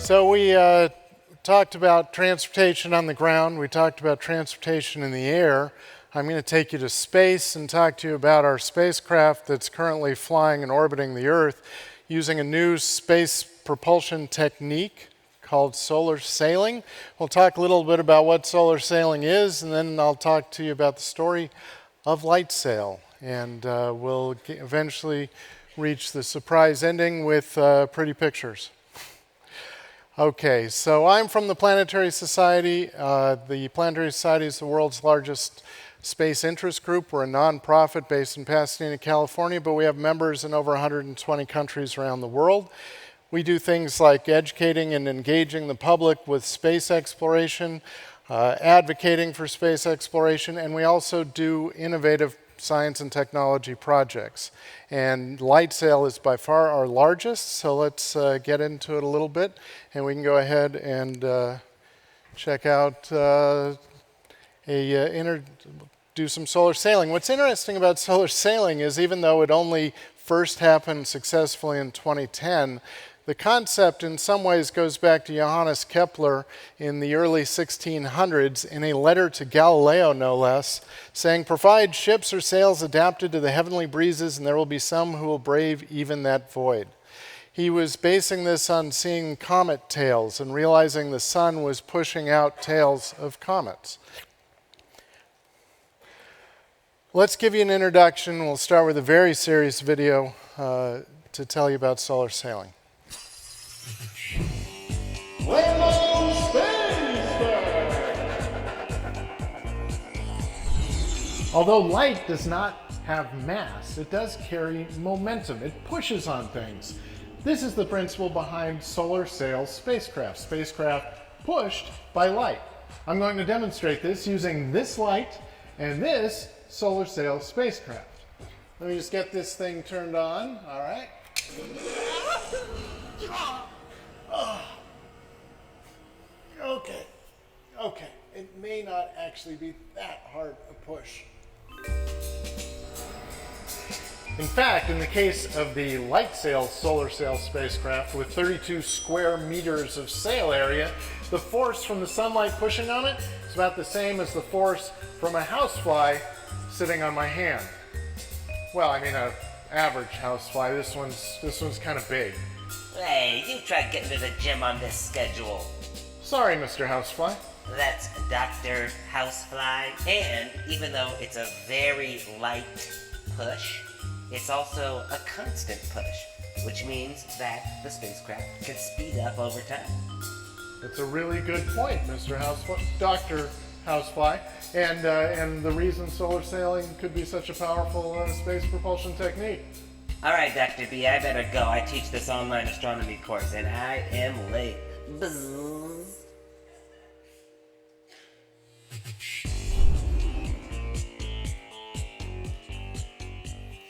So we talked about transportation on the ground. We talked about transportation in the air. I'm going to take you to space and talk to you about our spacecraft that's currently flying and orbiting the Earth using a new space propulsion technique called solar sailing. We'll talk a little bit about what solar sailing is, and then I'll talk to you about the story of Lightsail. And we'll eventually reach the surprise ending with pretty pictures. Okay, so I'm from the Planetary Society. The Planetary Society is the world's largest space interest group. We're a nonprofit based in Pasadena, California, but we have members in over 120 countries around the world. We do things like educating and engaging the public with space exploration, advocating for space exploration, and we also do innovative science and technology projects. And Lightsail is by far our largest, so let's get into it a little bit, and we can go ahead and check out do some solar sailing. What's interesting about solar sailing is even though it only first happened successfully in 2010, the concept in some ways goes back to Johannes Kepler in the early 1600s in a letter to Galileo, no less, saying, "Provide ships or sails adapted to the heavenly breezes, and there will be some who will brave even that void." He was basing this on seeing comet tails and realizing the sun was pushing out tails of comets. Let's give you an introduction. We'll start with a very serious video to tell you about solar sailing. Although light does not have mass, it does carry momentum. It pushes on things. This is the principle behind solar sail spacecraft. Spacecraft pushed by light. I'm going to demonstrate this using this light and this solar sail spacecraft. Let me just get this thing turned on. All right. Okay. It may not actually be that hard a push. In fact, in the case of the Lightsail solar sail spacecraft with 32 square meters of sail area, the force from the sunlight pushing on it is about the same as the force from a housefly sitting on my hand. Well, I mean an average housefly. This one's kind of big. Hey, you tried getting to the gym on this schedule. Sorry, Mr. Housefly. That's Dr. Housefly, and even though it's a very light push, it's also a constant push, which means that the spacecraft can speed up over time. That's a really good point, Mr. Housefly, Dr. Housefly, and the reason solar sailing could be such a powerful space propulsion technique. All right, Dr. B, I better go. I teach this online astronomy course, and I am late. Bzzz.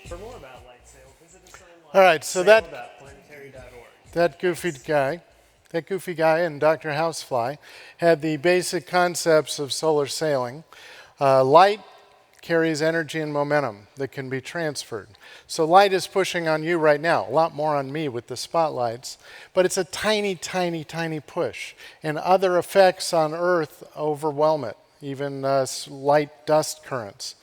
For more about Lightsail, visit us online. All right, so that goofy guy and Dr. Housefly had the basic concepts of solar sailing. Light carries energy and momentum that can be transferred. So light is pushing on you right now, a lot more on me with the spotlights, but it's a tiny, tiny, tiny push. And other effects on Earth overwhelm it, even light dust currents.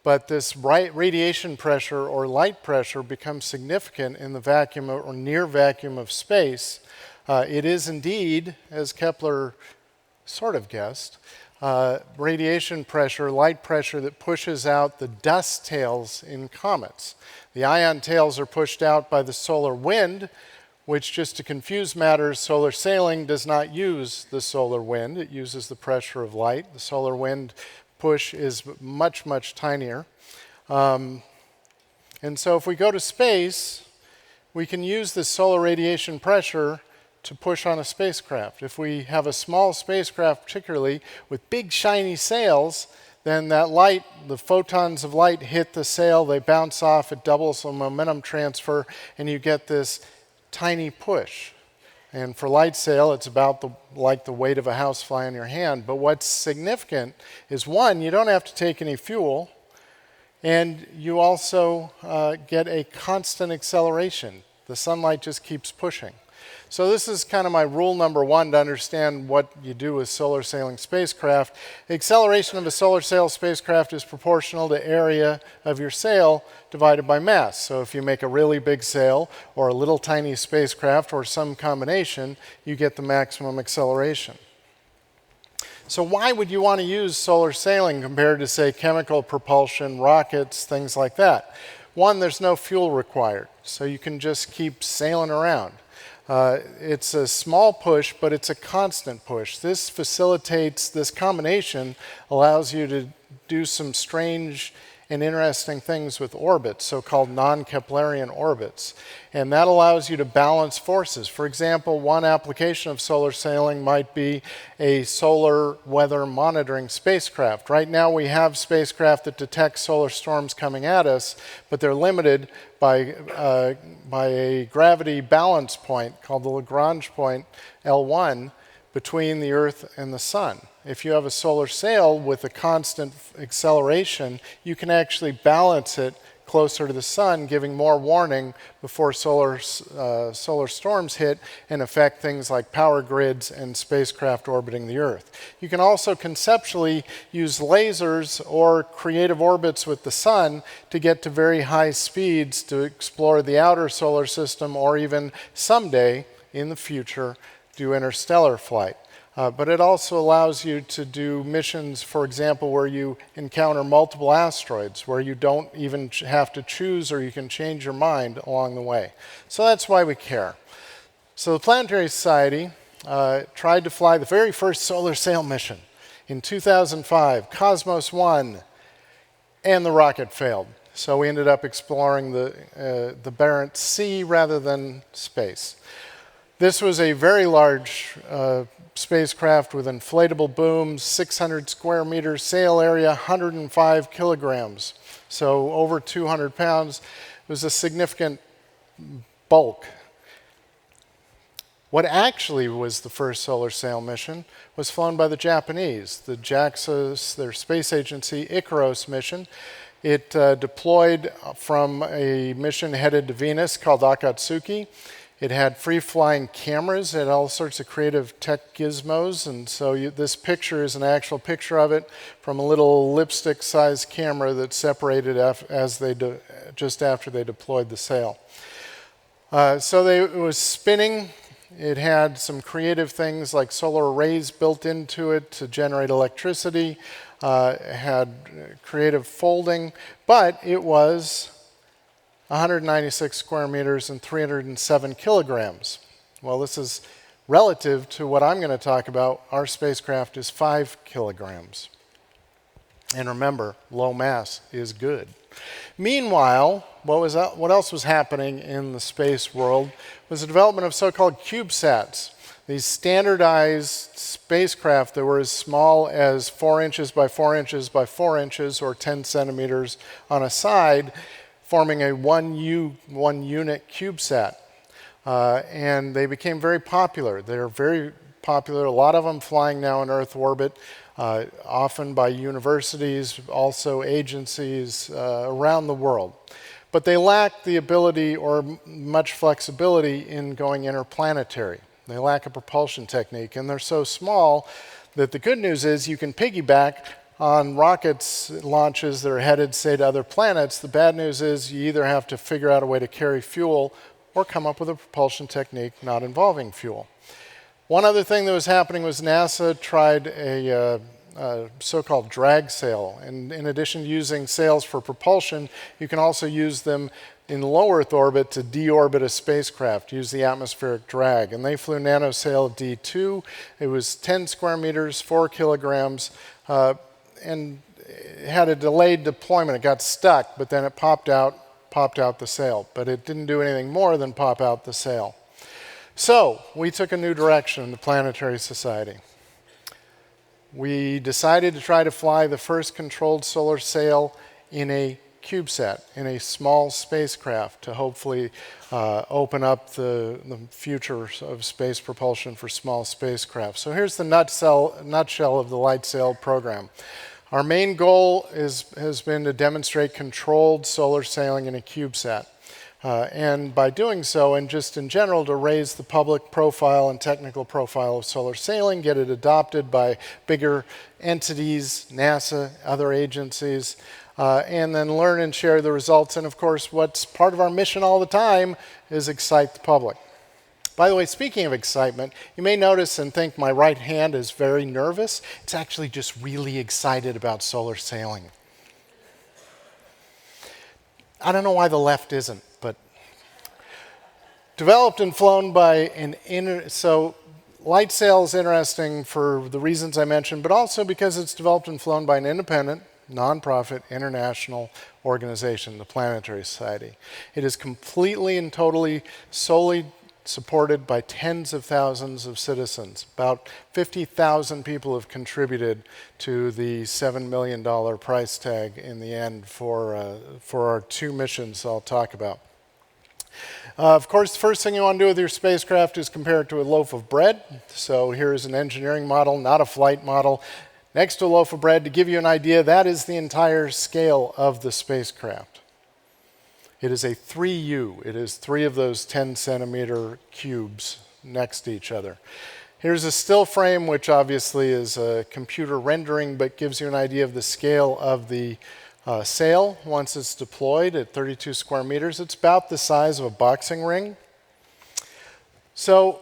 But this radiation pressure or light pressure becomes significant in the vacuum or near vacuum of space. It is indeed, as Kepler sort of guessed, radiation pressure, light pressure that pushes out the dust tails in comets. The ion tails are pushed out by the solar wind, which, just to confuse matters, solar sailing does not use the solar wind. It uses the pressure of light. The solar wind push is much, much tinier. And so if we go to space, we can use the solar radiation pressure to push on a spacecraft. If we have a small spacecraft particularly with big shiny sails, then that light, the photons of light hit the sail, they bounce off, it doubles the momentum transfer, and you get this tiny push. And for Lightsail, it's about like the weight of a housefly in your hand. But what's significant is, one, you don't have to take any fuel, and you also get a constant acceleration. The sunlight just keeps pushing. So this is kind of my rule number one to understand what you do with solar sailing spacecraft. The acceleration of a solar sail spacecraft is proportional to area of your sail divided by mass. So if you make a really big sail or a little tiny spacecraft or some combination, you get the maximum acceleration. So why would you want to use solar sailing compared to, say, chemical propulsion, rockets, things like that? One, there's no fuel required, so you can just keep sailing around. It's a small push, but it's a constant push. This facilitates, this combination allows you to do some strange and interesting things with orbits, so-called non-Keplerian orbits. And that allows you to balance forces. For example, one application of solar sailing might be a solar weather monitoring spacecraft. Right now we have spacecraft that detect solar storms coming at us, but they're limited by a gravity balance point called the Lagrange point, L1, between the Earth and the Sun. If you have a solar sail with a constant acceleration, you can actually balance it closer to the Sun, giving more warning before solar storms hit and affect things like power grids and spacecraft orbiting the Earth. You can also conceptually use lasers or creative orbits with the Sun to get to very high speeds to explore the outer solar system, or even someday in the future do interstellar flight. But it also allows you to do missions, for example, where you encounter multiple asteroids, where you don't even have to choose, or you can change your mind along the way. So that's why we care. So the Planetary Society tried to fly the very first solar sail mission in 2005, Cosmos 1, and the rocket failed. So we ended up exploring the Barents Sea rather than space. This was a very large spacecraft with inflatable booms, 600 square meters sail area, 105 kilograms. So over 200 pounds. It was a significant bulk. What actually was the first solar sail mission was flown by the Japanese, the JAXA's, their space agency, Icaros mission. It deployed from a mission headed to Venus called Akatsuki. It had free-flying cameras, it had all sorts of creative tech gizmos, and so this picture is an actual picture of it from a little lipstick-sized camera that separated just after they deployed the sail. It was spinning. It had some creative things like solar arrays built into it to generate electricity. It had creative folding, but it was 196 square meters and 307 kilograms. Well, this is relative to what I'm going to talk about. Our spacecraft is 5 kilograms. And remember, low mass is good. Meanwhile, what else was happening in the space world was the development of so-called CubeSats. These standardized spacecraft that were as small as 4 inches by 4 inches by 4 inches, or 10 centimeters on a side, forming a one unit CubeSat. And they became very popular. They're very popular, a lot of them flying now in Earth orbit, often by universities, also agencies around the world. But they lack the ability or much flexibility in going interplanetary. They lack a propulsion technique, and they're so small that the good news is you can piggyback on rockets launches that are headed, say, to other planets. The bad news is you either have to figure out a way to carry fuel or come up with a propulsion technique not involving fuel. One other thing that was happening was NASA tried a so-called drag sail. And in addition to using sails for propulsion, you can also use them in low Earth orbit to deorbit a spacecraft, use the atmospheric drag. And they flew NanoSail D2. It was 10 square meters, 4 kilograms, and it had a delayed deployment. It got stuck, but then it popped out the sail. But it didn't do anything more than pop out the sail. So we took a new direction in the Planetary Society. We decided to try to fly the first controlled solar sail in a CubeSat, in a small spacecraft, to hopefully open up the future of space propulsion for small spacecraft. So here's the nutshell of the Lightsail program. Our main goal has been to demonstrate controlled solar sailing in a CubeSat. And by doing so, and just in general, to raise the public profile and technical profile of solar sailing, get it adopted by bigger entities, NASA, other agencies, and then learn and share the results. And of course, what's part of our mission all the time is excite the public. By the way, speaking of excitement, you may notice and think my right hand is very nervous. It's actually just really excited about solar sailing. I don't know why the left isn't, but developed and flown by so Lightsail is interesting for the reasons I mentioned, but also because it's developed and flown by an independent, nonprofit, international organization, the Planetary Society. It is completely and totally, solely supported by tens of thousands of citizens. About 50,000 people have contributed to the $7 million price tag in the end for our 2 missions I'll talk about. Of course, the first thing you want to do with your spacecraft is compare it to a loaf of bread. So here's an engineering model, not a flight model. Next to a loaf of bread, to give you an idea, that is the entire scale of the spacecraft. It is a 3U. It is 3 of those 10-centimeter cubes next to each other. Here's a still frame, which obviously is a computer rendering, but gives you an idea of the scale of the sail once it's deployed at 32 square meters. It's about the size of a boxing ring. So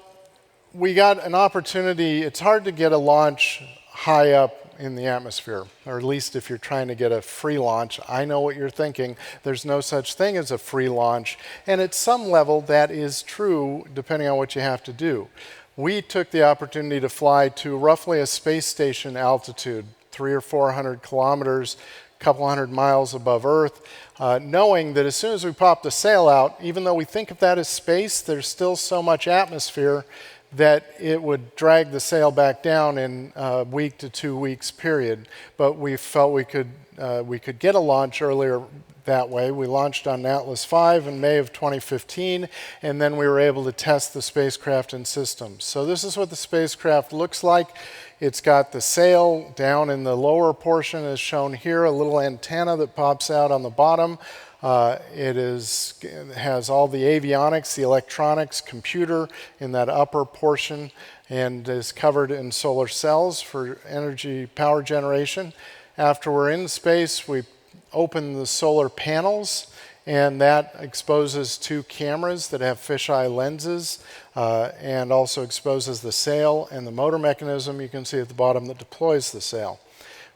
we got an opportunity. It's hard to get a launch high up in the atmosphere, or at least if you're trying to get a free launch. I know what you're thinking. There's no such thing as a free launch. And at some level, that is true, depending on what you have to do. We took the opportunity to fly to roughly a space station altitude, 300 or 400 kilometers, a couple hundred miles above Earth, knowing that as soon as we pop the sail out, even though we think of that as space, there's still so much atmosphere that it would drag the sail back down in a week to 2 weeks period. But we felt we could get a launch earlier that way. We launched on Atlas V in May of 2015, and then we were able to test the spacecraft and systems. So this is what the spacecraft looks like. It's got the sail down in the lower portion as shown here, a little antenna that pops out on the bottom. It has all the avionics, the electronics, computer in that upper portion, and is covered in solar cells for energy power generation. After we're in space, we open the solar panels, and that exposes 2 cameras that have fisheye lenses, and also exposes the sail and the motor mechanism you can see at the bottom that deploys the sail.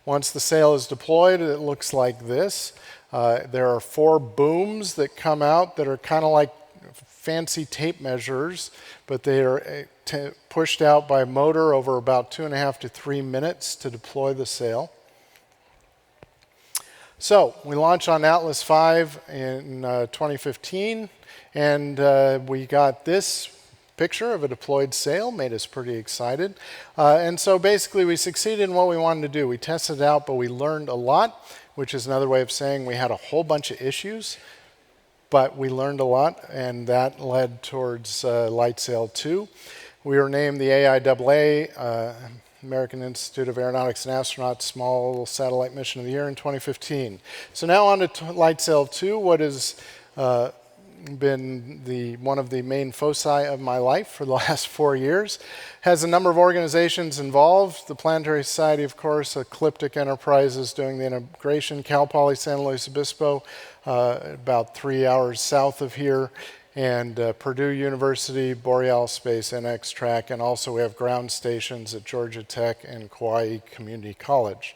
Once the sail is deployed, it looks like this. There are 4 booms that come out that are kind of like fancy tape measures, but they are pushed out by motor over about 2.5 to 3 minutes to deploy the sail. So we launched on Atlas V in 2015, and we got this picture of a deployed sail, made us pretty excited. And so basically we succeeded in what we wanted to do. We tested it out, but we learned a lot, which is another way of saying we had a whole bunch of issues, but we learned a lot, and that led towards Lightsail 2. We were named the AIAA, American Institute of Aeronautics and Astronauts Small Satellite Mission of the Year in 2015. So now on to Lightsail 2, what has been one of the main foci of my life for the last 4 years. Has a number of organizations involved. The Planetary Society, of course, Ecliptic Enterprises doing the integration, Cal Poly San Luis Obispo, about 3 hours south of here, and Purdue University, Boreal Space, NX Track, and also we have ground stations at Georgia Tech and Kauai Community College.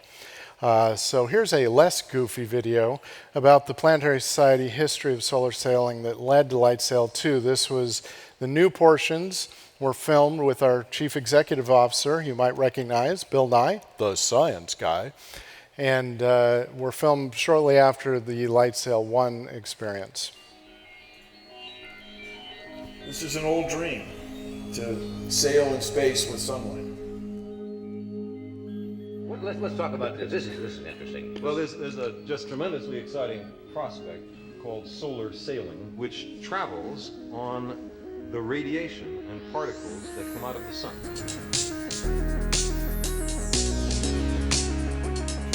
So here's a less goofy video about the Planetary Society history of solar sailing that led to Lightsail 2. This was the new portions were filmed with our Chief Executive Officer, you might recognize, Bill Nye, the science guy, and were filmed shortly after the Lightsail 1 experience. This is an old dream, to sail in space with sunlight. Let's talk about this. This is interesting. Well, there's a just tremendously exciting prospect called solar sailing, which travels on the radiation and particles that come out of the sun.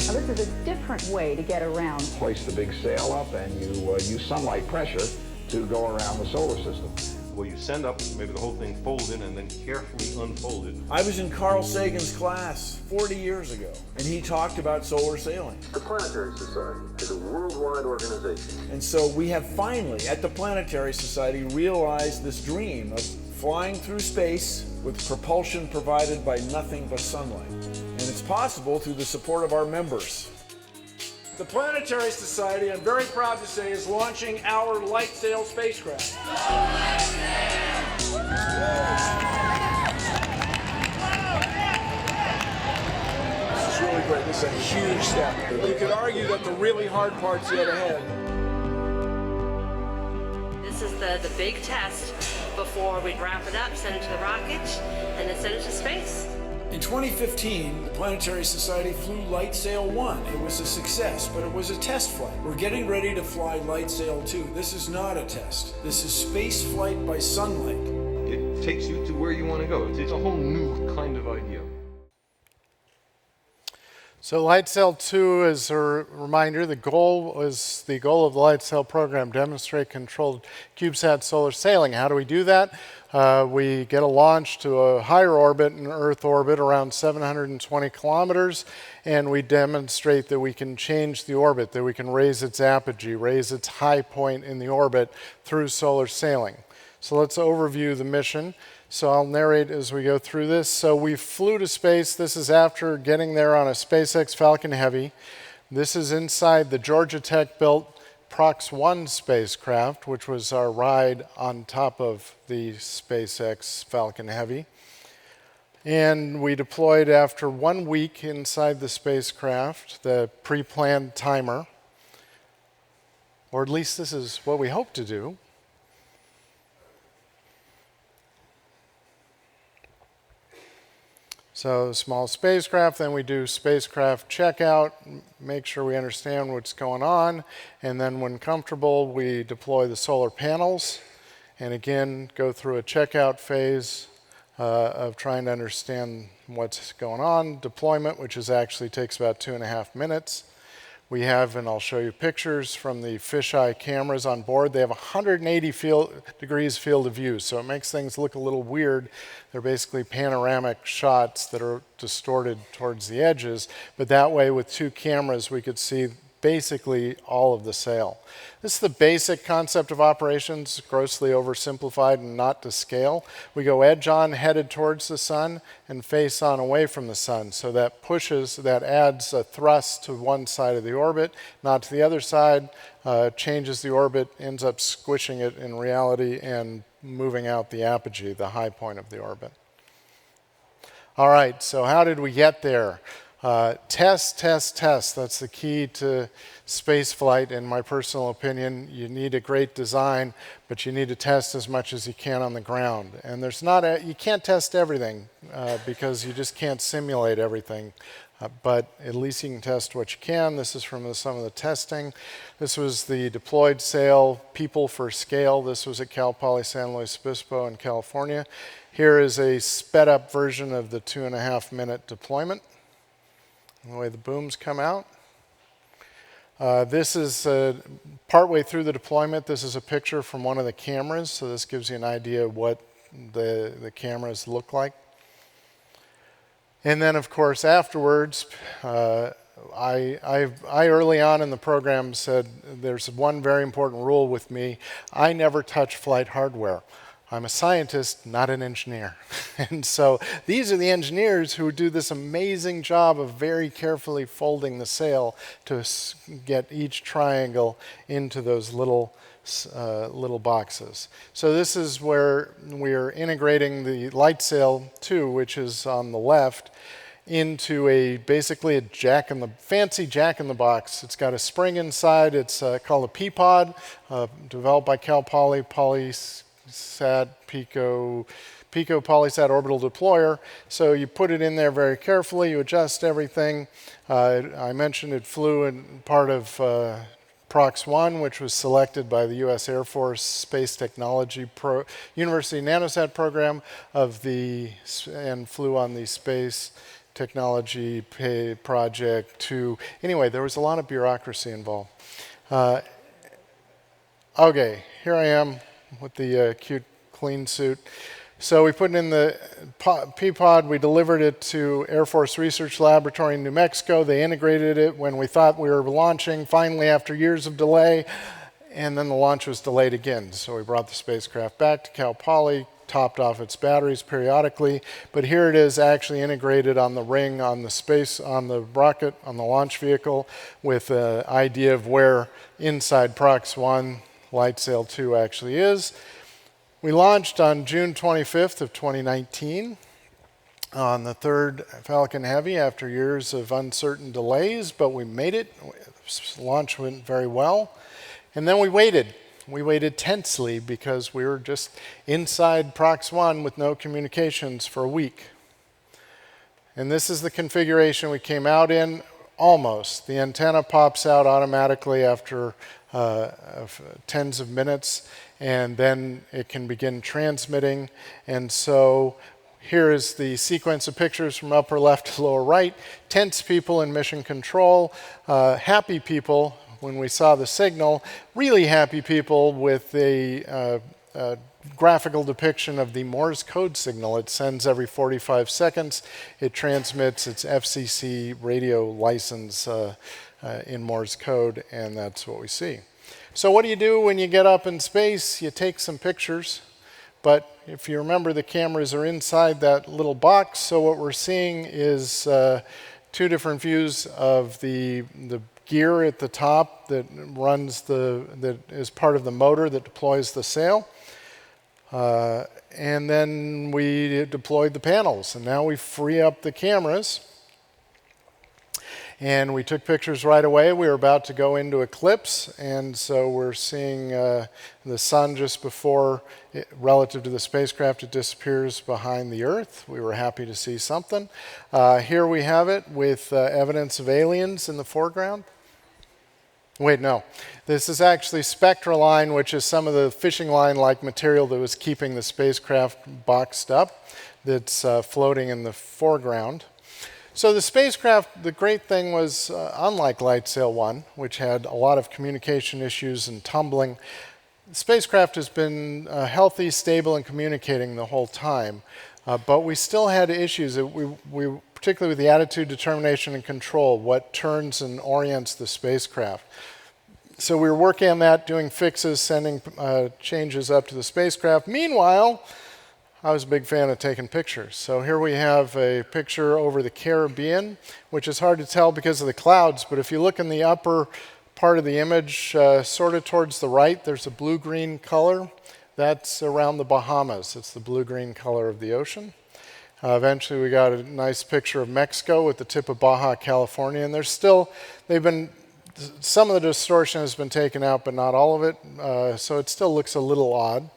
Now, this is a different way to get around. Hoist the big sail up and you use sunlight pressure to go around the solar system. Where you send up, maybe the whole thing folded and then carefully unfolded. I was in Carl Sagan's class 40 years ago, and he talked about solar sailing. The Planetary Society is a worldwide organization. And so we have finally, at the Planetary Society, realized this dream of flying through space with propulsion provided by nothing but sunlight. And it's possible through the support of our members. The Planetary Society, I'm very proud to say, is launching our Lightsail spacecraft. This is really great. This is a huge step. You could argue that the really hard part's yet ahead. This is the big test before we wrap it up, send it to the rocket, and then send it to space. In 2015, the Planetary Society flew Lightsail 1. It was a success, but it was a test flight. We're getting ready to fly Lightsail 2. This is not a test. This is space flight by sunlight. It takes you to where you want to go. It's a whole new kind of idea. So Lightsail 2, as a reminder, the goal of the Lightsail program, demonstrate controlled CubeSat solar sailing. How do we do that? We get a launch to a higher orbit, an Earth orbit, around 720 kilometers, and we demonstrate that we can change the orbit, that we can raise its apogee, raise its high point in the orbit through solar sailing. So let's overview the mission. So I'll narrate as we go through this. So we flew to space. This is after getting there on a SpaceX Falcon Heavy. This is inside the Georgia Tech built Prox-1 spacecraft, which was our ride on top of the SpaceX Falcon Heavy. And we deployed after 1 week inside the spacecraft, the pre-planned timer, or at least this is what we hope to do. So small spacecraft, then we do spacecraft checkout, make sure we understand what's going on, and then when comfortable, we deploy the solar panels, and again, go through a checkout phase of trying to understand what's going on. Deployment, which actually takes about 2.5 minutes. We have, and I'll show you pictures from the fisheye cameras on board. They have 180 degrees field of view, so it makes things look a little weird. They're basically panoramic shots that are distorted towards the edges, but that way with 2 cameras we could see basically all of the sail. This is the basic concept of operations, grossly oversimplified and not to scale. We go edge on, headed towards the sun, and face on away from the sun. So that adds a thrust to one side of the orbit, not to the other side, changes the orbit, ends up squishing it in reality and moving out the apogee, the high point of the orbit. All right, so how did we get there? Test, test, test. That's the key to space flight, in my personal opinion. You need a great design, but you need to test as much as you can on the ground. And you can't test everything because you just can't simulate everything. But at least you can test what you can. This is from some of the testing. This was the deployed sail, people for scale. This was at Cal Poly San Luis Obispo in California. Here is a sped up version of the 2.5-minute deployment. The way the booms come out. This is partway through the deployment. This is a picture from one of the cameras, so this gives you an idea of what the cameras look like. And then, of course, afterwards, I early on in the program said there's one very important rule with me. I never touch flight hardware. I'm a scientist, not an engineer. And so these are the engineers who do this amazing job of very carefully folding the sail to get each triangle into those little boxes. So this is where we're integrating the Lightsail 2, which is on the left, into basically a fancy jack-in-the-box. It's got a spring inside. It's called a P-Pod, developed by Cal Poly, Polysat, Pico Polysat orbital deployer. So you put it in there very carefully, you adjust everything. I mentioned it flew in part of Prox-1, which was selected by the U.S. Air Force Space Technology University Nanosat program and flew on the Space Technology Project 2. Anyway, there was a lot of bureaucracy involved. Okay, here I am with the cute clean suit. So we put it in the P-pod, we delivered it to Air Force Research Laboratory in New Mexico. They integrated it when we thought we were launching, finally after years of delay, and then the launch was delayed again. So we brought the spacecraft back to Cal Poly, topped off its batteries periodically, but here it is actually integrated on the ring, on the rocket, on the launch vehicle, with an idea of where inside Prox 1 Lightsail 2 actually is. We launched on June 25th of 2019 on the third Falcon Heavy after years of uncertain delays, but we made it. Launch went very well. And then we waited. We waited tensely because we were just inside Prox 1 with no communications for a week. And this is the configuration we came out in, almost. The antenna pops out automatically after tens of minutes, and then it can begin transmitting. And so here is the sequence of pictures from upper left to lower right. Tense people in mission control, happy people when we saw the signal, really happy people with a graphical depiction of the Morse code signal it sends every 45 seconds. It transmits its FCC radio license in Morse code, and that's what we see. So what do you do when you get up in space? You take some pictures, but if you remember, the cameras are inside that little box, so what we're seeing is two different views of the gear at the top that is part of the motor that deploys the sail. And then we deployed the panels, and now we free up the cameras. And we took pictures right away. We were about to go into eclipse, and so we're seeing the sun just before, relative to the spacecraft, it disappears behind the Earth. We were happy to see something. Here we have it with evidence of aliens in the foreground. Wait, no. This is actually spectraline, which is some of the fishing line-like material that was keeping the spacecraft boxed up that's floating in the foreground. So the spacecraft, the great thing was, unlike Lightsail 1, which had a lot of communication issues and tumbling, the spacecraft has been healthy, stable, and communicating the whole time. But we still had issues, particularly with the attitude, determination, and control, what turns and orients the spacecraft. So we were working on that, doing fixes, sending changes up to the spacecraft. Meanwhile, I was a big fan of taking pictures. So here we have a picture over the Caribbean, which is hard to tell because of the clouds, but if you look in the upper part of the image, sort of towards the right, there's a blue-green color. That's around the Bahamas. It's the blue-green color of the ocean. Eventually we got a nice picture of Mexico with the tip of Baja California, and there's still, some of the distortion has been taken out, but not all of it, so it still looks a little odd.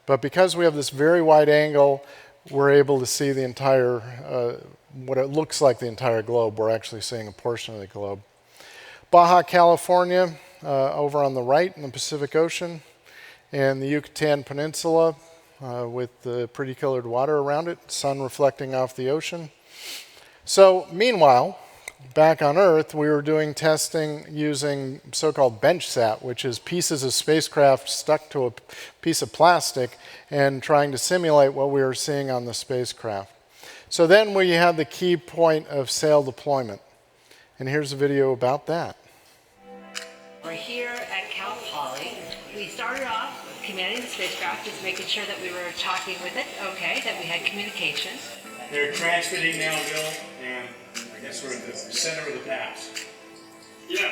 But because we have this very wide angle, we're able to see the entire, what it looks like the entire globe. We're actually seeing a portion of the globe. Baja California, over on the right in the Pacific Ocean, and the Yucatan Peninsula with the pretty colored water around it, sun reflecting off the ocean. So meanwhile, back on Earth, we were doing testing using so-called bench-sat, which is pieces of spacecraft stuck to a piece of plastic and trying to simulate what we were seeing on the spacecraft. So then we had the key point of sail deployment. And here's a video about that. We're here at Cal Poly. We started off commanding the spacecraft, just making sure that we were talking with it, okay, that we had communication. They're transmitting now, Bill, and I guess we're at the center of the pass. Yeah.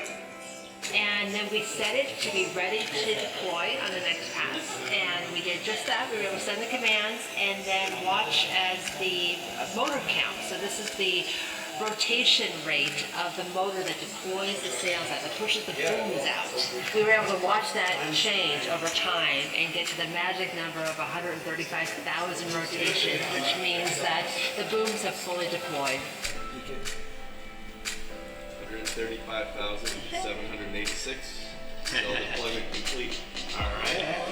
And then we set it to be ready to deploy on the next pass. And we did just that. We were able to send the commands and then watch as the motor count. So this is the rotation rate of the motor that deploys the sails out, that pushes the booms out. We were able to watch that change over time and get to the magic number of 135,000 rotations, which means that the booms have fully deployed. 135,786. Cell deployment complete. All right.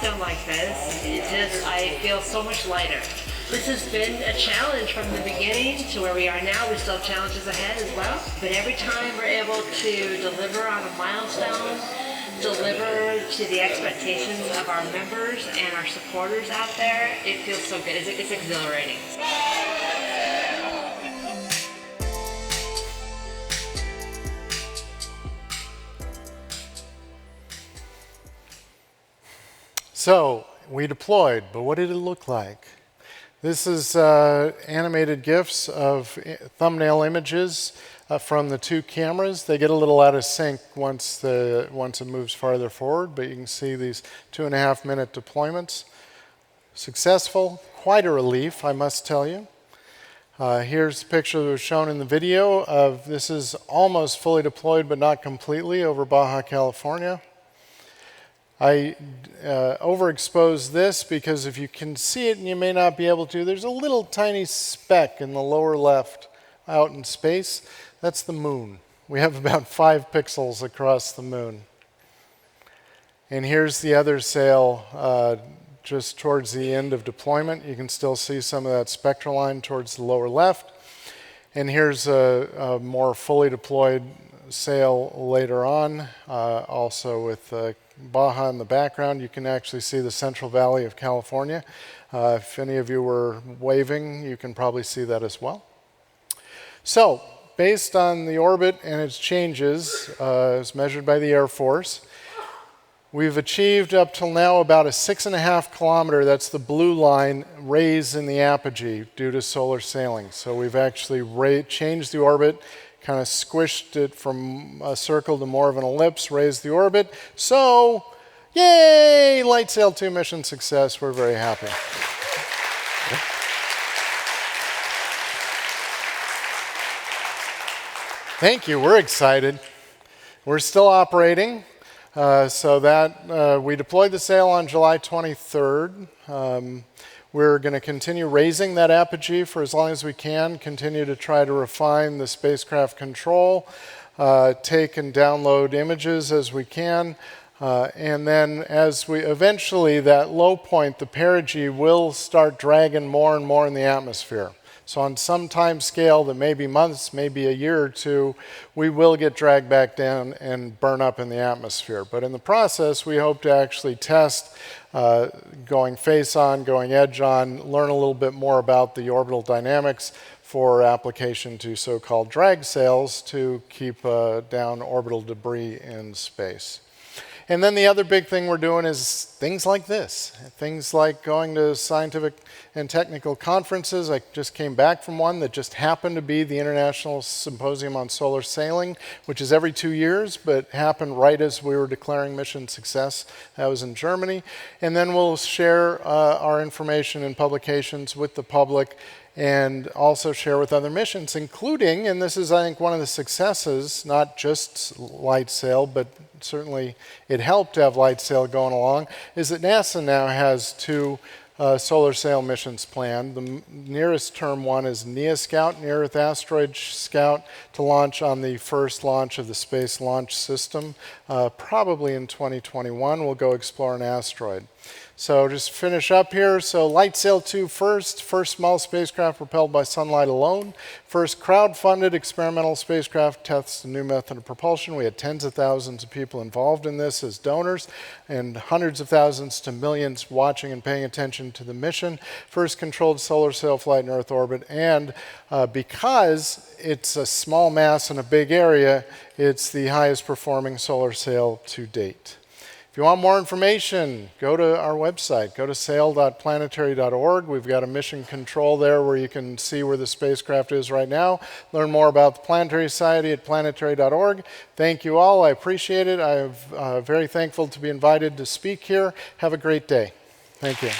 milestone like this, I feel so much lighter. This has been a challenge from the beginning to where we are now. We still have challenges ahead as well. But every time we're able to deliver on a milestone, deliver to the expectations of our members and our supporters out there, it feels so good. It's exhilarating. So we deployed, but what did it look like? This is animated GIFs of thumbnail images from the two cameras. They get a little out of sync once it moves farther forward, but you can see these 2.5-minute deployments. Successful, quite a relief, I must tell you. Here's the picture that was shown in the video of this is almost fully deployed, but not completely, over Baja California. I overexposed this because if you can see it and you may not be able to, there's a little tiny speck in the lower left out in space. That's the moon. We have about 5 pixels across the moon. And here's the other sail just towards the end of deployment. You can still see some of that spectral line towards the lower left. And here's a more fully deployed sail later on, also with Baja in the background. You can actually see the Central Valley of California. If any of you were waving, you can probably see that as well. So, based on the orbit and its changes, as measured by the Air Force, we've achieved up till now about a 6.5 kilometer, that's the blue line, raise in the apogee due to solar sailing. So we've actually changed the orbit, kind of squished it from a circle to more of an ellipse, raised the orbit. So, yay, Lightsail 2 mission success. We're very happy. Thank you, we're excited. We're still operating. We deployed the sail on July 23rd. We're going to continue raising that apogee for as long as we can, continue to try to refine the spacecraft control, take and download images as we can, and then as we eventually, that low point, the perigee, will start dragging more and more in the atmosphere. So on some time scale that may be months, maybe a year or two, we will get dragged back down and burn up in the atmosphere. But in the process, we hope to actually test going face on, going edge on, learn a little bit more about the orbital dynamics for application to so-called drag sails to keep down orbital debris in space. And then the other big thing we're doing is things like this. Things like going to scientific and technical conferences. I just came back from one that just happened to be the International Symposium on Solar Sailing, which is every 2 years, but happened right as we were declaring mission success. That was in Germany. And then we'll share our information and publications with the public and also share with other missions, including, and this is, I think, one of the successes, not just Lightsail, but certainly it helped to have Lightsail going along, is that NASA now has 2 solar sail missions planned. The nearest term one is NEA-SCOUT, Near Earth Asteroid Scout, to launch on the first launch of the Space Launch System, probably in 2021. We'll go explore an asteroid. So just finish up here. So Lightsail 2 first small spacecraft propelled by sunlight alone. First crowd-funded experimental spacecraft tests a new method of propulsion. We had tens of thousands of people involved in this as donors and hundreds of thousands to millions watching and paying attention to the mission. First controlled solar sail flight in Earth orbit. And because it's a small mass in a big area, it's the highest performing solar sail to date. If you want more information, go to our website. Go to sail.planetary.org. We've got a mission control there where you can see where the spacecraft is right now. Learn more about the Planetary Society at planetary.org. Thank you all. I appreciate it. I'm very thankful to be invited to speak here. Have a great day. Thank you.